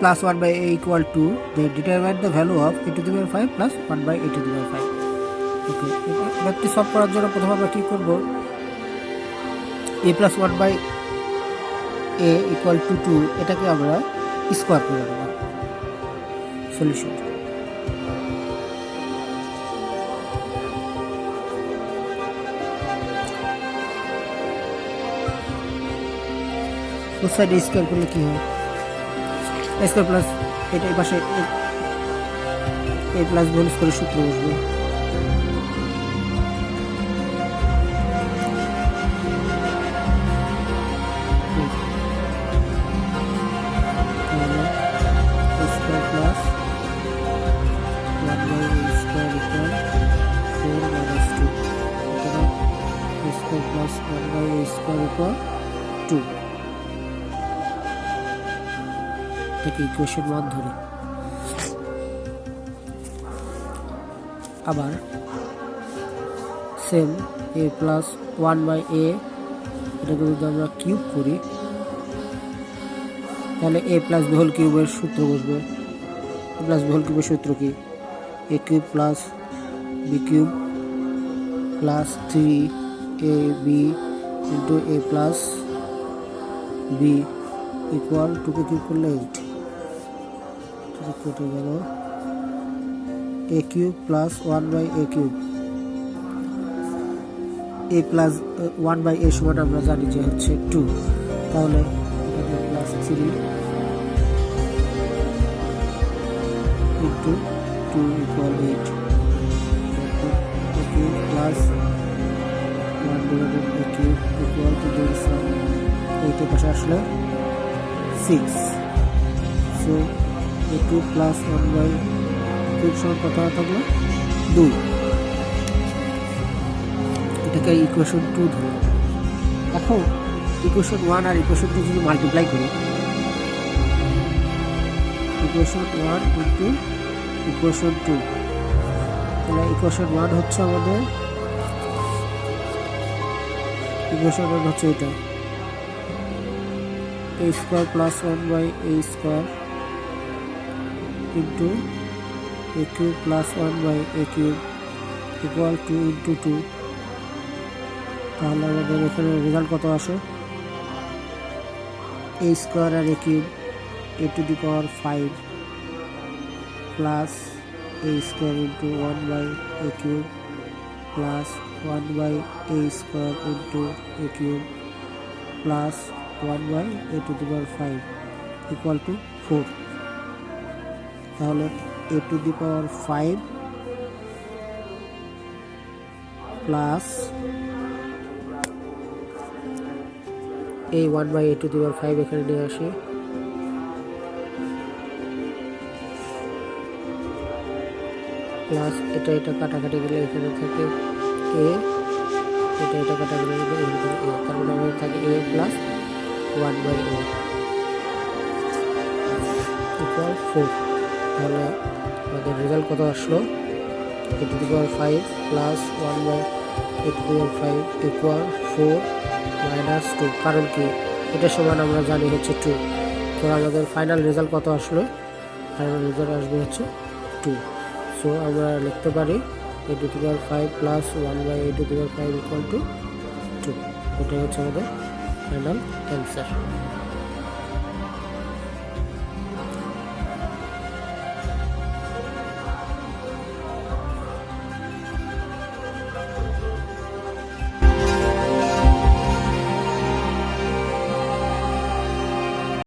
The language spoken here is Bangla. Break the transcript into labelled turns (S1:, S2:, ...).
S1: plus 1 by a equal to, they determine the value of a to the power 5 plus 1 by a to the power 5. ওকে, এটাকে সলভ করার জন্য প্রথমে আমরা কি করব, a plus 1 by a equal to 2 এটাকে আমরা স্কয়ার করে দেব। সলিউশন, both side স্কয়ার করলে কি হয়, a স্কয়ার প্লাস এটা এই পাশে a প্লাস হোল স্কয়ারের সূত্র বসবে, plus 1 by a square equal 2, এটাকে ইকুয়েশন 1 ধরি। আবার same a plus 1 by a এটাকে যদি আমরা কিউব করি তাহলে a plus b হোল কিউবের সূত্র বসবে। a plus b হোল কিউবের সূত্র কি, a cube plus b cube plus 3ab into a plus b equal to K cube করলে 8, কেটে গেল a cube plus 1 by a cube, a plus 1 by a সমান আমরা জানি যে হচ্ছে 2, তাহলে এটাকে plus 3 into 2 equal 8, a cube plus 1 divided a cube equal to the sum 8 এর পাশে আসলে 6, so a cube plus 1 by cube সমান কত থাকলো 2, এটাকে ইকুয়েশন 2 ধরো। এখন ইকুয়েশন 1 আর ইকুয়েশন 2 যদি মাল্টিপ্লাই করি, ইকুয়েশন 1 ইন্টু ইকুয়েশন 2, তাহলে ইকুয়েশন 1 হচ্ছে আমাদের, ইকুয়েশন 1 হচ্ছে এটা a square plus 1 by a square into a cube plus 1 by a cube equal to into 2, তাহলে আমাদের এখানে রেজাল্ট কত আসে, a স্কয়ার আর a cube a to the power 5 plus a square into 1 by a cube plus 1 by a square into a cube plus 1 by a to the power 5 equal to 4, তাহলে a to the power 5 plus a 1 by a to the power 5 এখানে নিয়ে আসি, প্লাস এটা কাটাকাটি গেলে এখানে থাকে a, এটা কাটাকাটি গেলে এখানে থাকে a, তার মানে আমাদের থাকে a plus 1 by a equal 4, তাহলে আমাদের রেজাল্ট কত আসলো, a to the power 5 plus 1 by a to the power 5 equal 4 minus 2, কারণ কি এটা সমান আমরা জানি হচ্ছে 2, তো আমাদের ফাইনাল রেজাল্ট কত আসলো, ফাইনাল রেজাল্ট আসবে হচ্ছে 2, সো আমরা লিখতে পারি a to the power 5 plus 1 by a to the power 5 equal to 2, এটাই হচ্ছে আমাদের ফাইনাল অ্যান্সার।